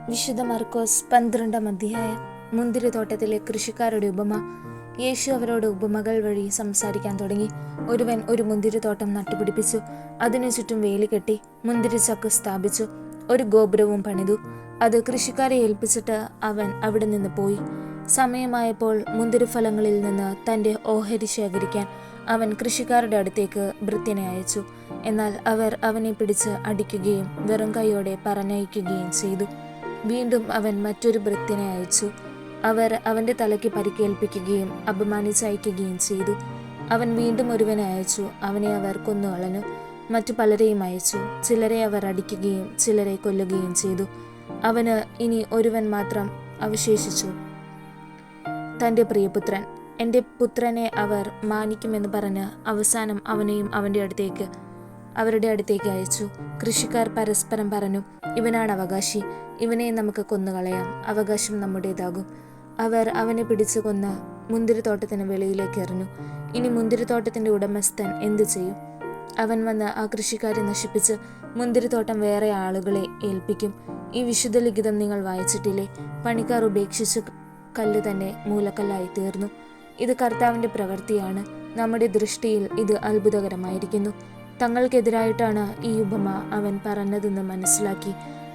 വിശുദ്ധ മർക്കോസ് 12 അധ്യായം. മുന്തിരിത്തോട്ടത്തിലെ കൃഷിക്കാരുടെ ഉപമ. യേശു അവരോട് ഉപമകൾ വഴി സംസാരിക്കാൻ തുടങ്ങി. ഒരുവൻ ഒരു മുന്തിരിത്തോട്ടം നട്ടുപിടിപ്പിച്ചു. അതിനു ചുറ്റും വേലി കെട്ടി മുന്തിരിച്ചക്ക് സ്ഥാപിച്ചു. ഒരു ഗോപുരവും പണിതു. അത് കൃഷിക്കാരെ ഏൽപ്പിച്ചിട്ട് അവൻ അവിടെ നിന്ന് പോയി. സമയമായപ്പോൾ മുന്തിരിഫലങ്ങളിൽ നിന്ന് തൻ്റെ ഓഹരി ശേഖരിക്കാൻ അവൻ കൃഷിക്കാരുടെ അടുത്തേക്ക് ഭൃത്യനെ അയച്ചു. എന്നാൽ അവർ അവനെ പിടിച്ച് അടിക്കുകയും വെറും കൈയോടെ പറഞ്ഞയക്കുകയും ചെയ്തു. വീണ്ടും അവൻ മറ്റൊരു ഭൃത്യനെ അയച്ചു. അവർ അവൻ്റെ തലയ്ക്ക് പരിക്കേൽപ്പിക്കുകയും അപമാനിച്ചയക്കുകയും ചെയ്തു. അവൻ വീണ്ടും ഒരുവനെ അയച്ചു. അവനെ അവർ കൊന്നുകളഞ്ഞു. മറ്റു പലരെയും അയച്ചു. ചിലരെ അവർ അടിക്കുകയും ചിലരെ കൊല്ലുകയും ചെയ്തു. അവന് ഇനി ഒരുവൻ മാത്രം അവശേഷിച്ചു, തൻ്റെ പ്രിയപുത്രൻ. എൻ്റെ പുത്രനെ അവർ മാനിക്കുമെന്ന് പറഞ്ഞ് അവസാനം അവനെയും അവരുടെ അടുത്തേക്ക് അയച്ചു. കൃഷിക്കാർ പരസ്പരം പറഞ്ഞു, ഇവനാണ് അവകാശി, ഇവനെ നമുക്ക് കൊന്നുകളയാം, അവകാശം നമ്മുടേതാകും. അവർ അവനെ പിടിച്ചു കൊന്ന് മുന്തിരിത്തോട്ടത്തിന് വെളിയിലേക്ക് എറിഞ്ഞു. ഇനി മുന്തിരിത്തോട്ടത്തിൻ്റെ ഉടമസ്ഥൻ എന്തു ചെയ്യും? അവൻ വന്ന് ആ കൃഷിക്കാരെ നശിപ്പിച്ച് മുന്തിരിത്തോട്ടം വേറെ ആളുകളെ ഏൽപ്പിക്കും. ഈ വിശുദ്ധ ലിഖിതം നിങ്ങൾ വായിച്ചിട്ടില്ലേ? പണിക്കാർ ഉപേക്ഷിച്ച് കല്ല് തന്നെ മൂലക്കല്ലായി തീർന്നു. ഇത് കർത്താവിൻ്റെ പ്രവൃത്തിയാണ്. നമ്മുടെ ദൃഷ്ടിയിൽ ഇത് അത്ഭുതകരമായിരിക്കുന്നു. തങ്ങൾക്കെതിരായിട്ടാണ് ഈ ഉപമ അവൻ പറഞ്ഞതെന്ന് മനസ്സിലാക്കി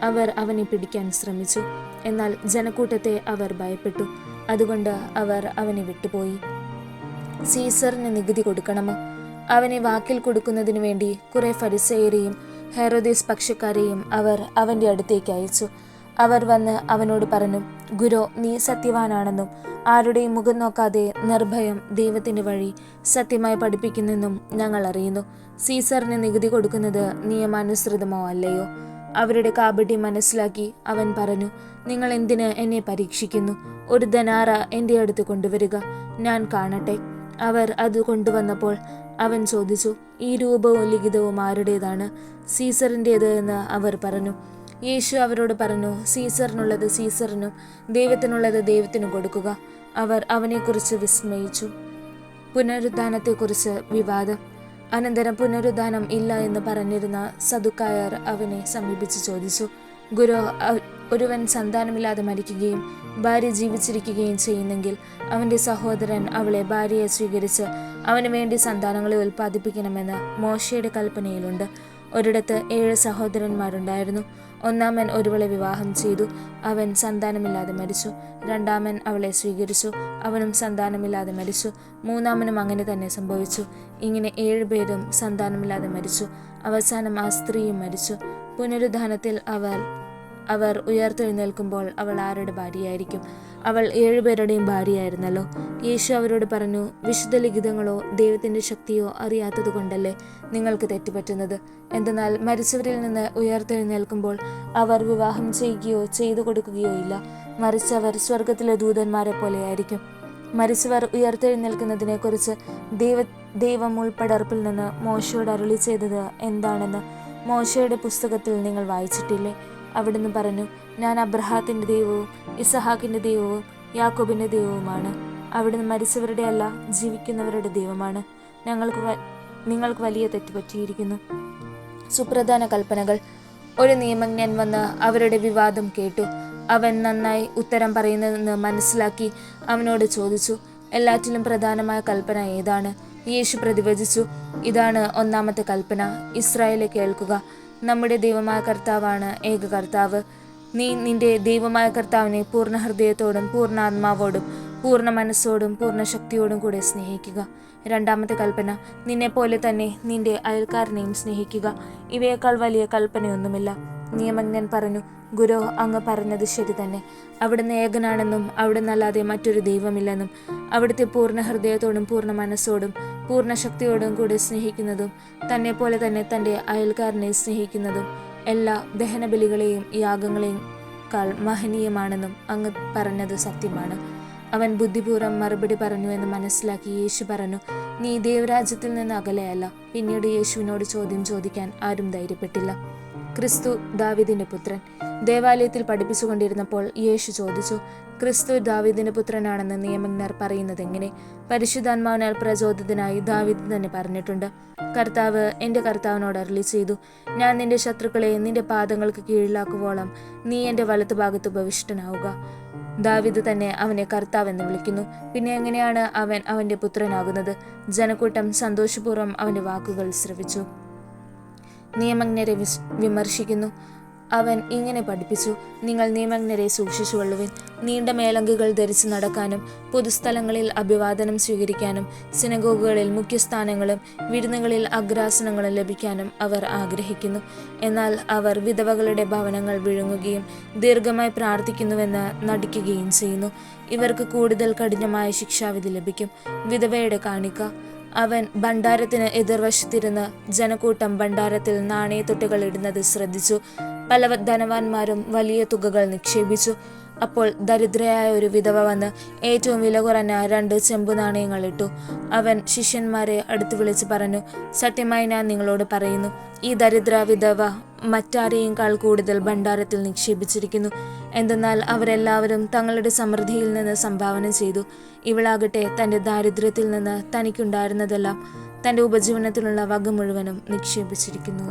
അവർ അവനെ പിടിക്കാൻ ശ്രമിച്ചു. എന്നാൽ ജനക്കൂട്ടത്തെ അവർ ഭയപ്പെട്ടു. അതുകൊണ്ട് അവർ അവനെ വിട്ടുപോയി. സീസറിന് നികുതി കൊടുക്കണമോ? അവനെ വാക്കിൽ കൊടുക്കുന്നതിനു വേണ്ടി കുറെ ഫരിസേയരെയും ഹെരോദേസ് പക്ഷക്കാരെയും അവർ അവൻ്റെ അടുത്തേക്ക് അയച്ചു. അവർ വന്ന് അവനോട് പറഞ്ഞു, ഗുരു, നീ സത്യവാനാണെന്നും ആരുടെയും മുഖം നോക്കാതെ നിർഭയം ദൈവത്തിൻ്റെ വഴി സത്യമായി പഠിപ്പിക്കുന്നെന്നും ഞങ്ങൾ അറിയുന്നു. സീസറിന് നികുതി കൊടുക്കുന്നത് നിയമാനുസൃതമോ അല്ലയോ? അവരുടെ കാപട്യം മനസ്സിലാക്കി അവൻ പറഞ്ഞു, നിങ്ങൾ എന്തിന് എന്നെ പരീക്ഷിക്കുന്നു? ഒരു ധനാറ എൻ്റെ അടുത്ത് കൊണ്ടുവരിക, ഞാൻ കാണട്ടെ. അവർ അത് കൊണ്ടുവന്നപ്പോൾ അവൻ ചോദിച്ചു, ഈ രൂപവും ലിഖിതവും ആരുടേതാണ്? സീസറിൻ്റേത് എന്ന് അവർ പറഞ്ഞു. യേശു അവരോട് പറഞ്ഞു, സീസറിനുള്ളത് സീസറിനും ദൈവത്തിനുള്ളത് ദൈവത്തിനും കൊടുക്കുക. അവർ അവനെക്കുറിച്ച് വിസ്മയിച്ചു. പുനരുദ്ധാനത്തെക്കുറിച്ച് വിവാദം. അനന്തരം പുനരുദ്ധാനം ഇല്ല എന്ന് പറഞ്ഞിരുന്ന സദുക്കായർ അവനെ സമീപിച്ച് ചോദിച്ചു, ഗുരു, ഒരുവൻ സന്താനമില്ലാതെ മരിക്കുകയും ഭാര്യ ജീവിച്ചിരിക്കുകയും ചെയ്യുന്നെങ്കിൽ അവൻ്റെ സഹോദരൻ അവളെ ഭാര്യയെ സ്വീകരിച്ച് അവന് വേണ്ടി സന്താനങ്ങളെ ഉൽപ്പാദിപ്പിക്കണമെന്ന് മോശയുടെ കൽപ്പനയിലുണ്ട്. ഒരിടത്ത് 7 സഹോദരന്മാരുണ്ടായിരുന്നു. ഒന്നാമൻ ഒരുവളെ വിവാഹം ചെയ്തു. അവൻ സന്താനമില്ലാതെ മരിച്ചു. രണ്ടാമൻ അവളെ സ്വീകരിച്ചു. അവനും സന്താനമില്ലാതെ മരിച്ചു. മൂന്നാമനും അങ്ങനെ തന്നെ സംഭവിച്ചു. ഇങ്ങനെ 7 പേരും സന്താനമില്ലാതെ മരിച്ചു. അവസാനം ആ സ്ത്രീയും മരിച്ചു. പുനരുദ്ധാനത്തിൽ അവർ ഉയർത്തെഴുന്നേൽക്കുമ്പോൾ അവൾ ആരുടെ ഭാര്യയായിരിക്കും? അവൾ 7 പേരുടെയും ഭാര്യയായിരുന്നല്ലോ. യേശു അവരോട് പറഞ്ഞു, വിശുദ്ധ ലിഖിതങ്ങളോ ദൈവത്തിൻ്റെ ശക്തിയോ അറിയാത്തത് കൊണ്ടല്ലേ നിങ്ങൾക്ക് തെറ്റുപറ്റുന്നത്? എന്തെന്നാൽ മരിച്ചവരിൽ നിന്ന് ഉയർത്തെഴുന്നേൽക്കുമ്പോൾ അവർ വിവാഹം ചെയ്യുകയോ ചെയ്തു കൊടുക്കുകയോ ഇല്ല. മരിച്ചവർ സ്വർഗത്തിലെ ദൂതന്മാരെ പോലെയായിരിക്കും. മരിച്ചവർ ഉയർത്തെഴുന്നേൽക്കുന്നതിനെക്കുറിച്ച് ദൈവം ഉൾപ്പെടർപ്പിൽ നിന്ന് മോശയോട് അരുളി ചെയ്തത് എന്താണെന്ന് മോശയുടെ പുസ്തകത്തിൽ നിങ്ങൾ വായിച്ചിട്ടില്ലേ? അവിടുന്ന് പറഞ്ഞു, ഞാൻ അബ്രഹാത്തിൻ്റെ ദൈവവും ഇസഹാക്കിൻ്റെ ദൈവവും യാക്കോബിൻ്റെ ദൈവവുമാണ്. അവിടുന്ന് മരിച്ചവരുടെ അല്ല, ജീവിക്കുന്നവരുടെ ദൈവമാണ്. നിങ്ങൾക്ക് വലിയ തെറ്റുപറ്റിയിരിക്കുന്നു. സുപ്രധാന കൽപ്പനകൾ. ഒരു നിയമജ്ഞൻ വന്ന് അവരുടെ വിവാദം കേട്ടു. അവൻ നന്നായി ഉത്തരം പറയുന്നതെന്ന് മനസ്സിലാക്കി അവനോട് ചോദിച്ചു, എല്ലാറ്റിലും പ്രധാനമായ കൽപ്പന ഏതാണ്? യേശു പ്രതിവചിച്ചു, ഇതാണ് ഒന്നാമത്തെ കൽപ്പന. ഇസ്രായേലെ കേൾക്കുക, നമ്മുടെ ദൈവമായ കർത്താവാണ് ഏക കർത്താവ്. നീ നിന്റെ ദൈവമായ കർത്താവിനെ പൂർണ്ണ ഹൃദയത്തോടും പൂർണ്ണ ആത്മാവോടും പൂർണ്ണ മനസ്സോടും പൂർണ്ണ ശക്തിയോടും കൂടെ സ്നേഹിക്കുക. രണ്ടാമത്തെ കൽപ്പന, നിന്നെപ്പോലെ തന്നെ നിന്റെ അയൽക്കാരനെയും സ്നേഹിക്കുക. ഇവയേക്കാൾ വലിയ കൽപ്പനയൊന്നുമില്ല. നിയമജ്ഞൻ പറഞ്ഞു, ഗുരു, അങ്ങ് പറഞ്ഞത് ശരി തന്നെ. അവിടുന്ന് ഏകനാണെന്നും അവിടുന്ന് അല്ലാതെ മറ്റൊരു ദൈവമില്ലെന്നും അവിടുത്തെ പൂർണ്ണ ഹൃദയത്തോടും പൂർണ്ണ മനസ്സോടും പൂർണ്ണ ശക്തിയോടും കൂടി സ്നേഹിക്കുന്നതും തന്നെ പോലെ തന്നെ തൻ്റെ അയൽക്കാരനെ സ്നേഹിക്കുന്നതും എല്ലാ ദഹനബലികളെയും യാഗങ്ങളെയും കാൾ മഹനീയമാണെന്നും അങ്ങ് പറഞ്ഞത് സത്യമാണ്. അവൻ ബുദ്ധിപൂർവ്വം മറുപടി പറഞ്ഞു എന്ന് മനസ്സിലാക്കി യേശു പറഞ്ഞു, നീ ദൈവരാജ്യത്തിൽ നിന്ന് അകലെയല്ല. പിന്നീട് യേശുവിനോട് ചോദ്യം ചോദിക്കാൻ ആരും ധൈര്യപ്പെട്ടില്ല. ക്രിസ്തു ദാവീദിന്റെ പുത്രൻ. ദേവാലയത്തിൽ പഠിപ്പിച്ചുകൊണ്ടിരുന്നപ്പോൾ യേശു ചോദിച്ചു, ക്രിസ്തു ദാവീദിന്റെ പുത്രനാണെന്ന് നിയമജ്ഞർ പറയുന്നത് എങ്ങനെ? പരിശുദ്ധാത്മാവിനാൽ പ്രചോദിതനായി ദാവീദ് തന്നെ പറഞ്ഞിട്ടുണ്ട്, കർത്താവ് എൻ്റെ കർത്താവിനോട് അരുളി ചെയ്തു, ഞാൻ നിന്റെ ശത്രുക്കളെ നിന്റെ പാദങ്ങൾക്ക് കീഴിലാക്കുവോളം നീ എൻ്റെ വലത്തുഭാഗത്ത് ഉപവിഷ്ടനാവുക. ദാവീദ് തന്നെ അവനെ കർത്താവ് എന്ന് വിളിക്കുന്നു. പിന്നെ എങ്ങനെയാണ് അവൻ അവൻ്റെ പുത്രനാകുന്നത്? ജനക്കൂട്ടം സന്തോഷപൂർവ്വം അവൻ്റെ വാക്കുകൾ ശ്രവിച്ചു. നിയമജ്ഞരെ വിമർശിക്കുന്നു. അവൻ ഇങ്ങനെ പഠിപ്പിച്ചു, നിങ്ങൾ നിയമജ്ഞരെ സൂക്ഷിച്ചുകൊള്ളുവിൻ. നീണ്ട മേലങ്കികൾ ധരിച്ച് നടക്കാനും പൊതുസ്ഥലങ്ങളിൽ അഭിവാദനം സ്വീകരിക്കാനും സിനഗോഗുകളിൽ മുഖ്യസ്ഥാനങ്ങളും വിരുന്നുകളിൽ അഗ്രാസനങ്ങളും ലഭിക്കാനും അവർ ആഗ്രഹിക്കുന്നു. എന്നാൽ അവർ വിധവകളുടെ ഭവനങ്ങൾ വിഴുങ്ങുകയും ദീർഘമായി പ്രാർത്ഥിക്കുന്നുവെന്ന് നടിക്കുകയും ചെയ്യുന്നു. ഇവർക്ക് കൂടുതൽ കഠിനമായ ശിക്ഷാവിധി ലഭിക്കും. വിധവയുടെ കാണിക്ക. അവൻ ഭണ്ഡാരത്തിന് എതിർവശത്തിരുന്ന് ജനക്കൂട്ടം ഭണ്ഡാരത്തിൽ നാണയത്തൊട്ടുകൾ ഇടുന്നത് ശ്രദ്ധിച്ചു. പല ധനവാന്മാരും വലിയ തുകകൾ നിക്ഷേപിച്ചു. അപ്പോൾ ദരിദ്രയായ ഒരു വിധവ വന്ന് ഏറ്റവും വില കുറഞ്ഞ 2 ചെമ്പു നാണയങ്ങൾ ഇട്ടു. അവൻ ശിഷ്യന്മാരെ അടുത്ത് വിളിച്ച് പറഞ്ഞു, സത്യമായി ഞാൻ നിങ്ങളോട് പറയുന്നു, ഈ ദരിദ്ര വിധവ മറ്റാരെയേക്കാൾ കൂടുതൽ ഭണ്ഡാരത്തിൽ നിക്ഷേപിച്ചിരിക്കുന്നു. എന്തെന്നാൽ അവരെല്ലാവരും തങ്ങളുടെ സമൃദ്ധിയിൽ നിന്ന് സംഭാവന ചെയ്തു. ഇവളാകട്ടെ തൻ്റെ ദാരിദ്ര്യത്തിൽ നിന്ന് തനിക്കുണ്ടായിരുന്നതെല്ലാം തൻ്റെ ഉപജീവനത്തിനുള്ള വക മുഴുവനും നിക്ഷേപിച്ചിരിക്കുന്നു.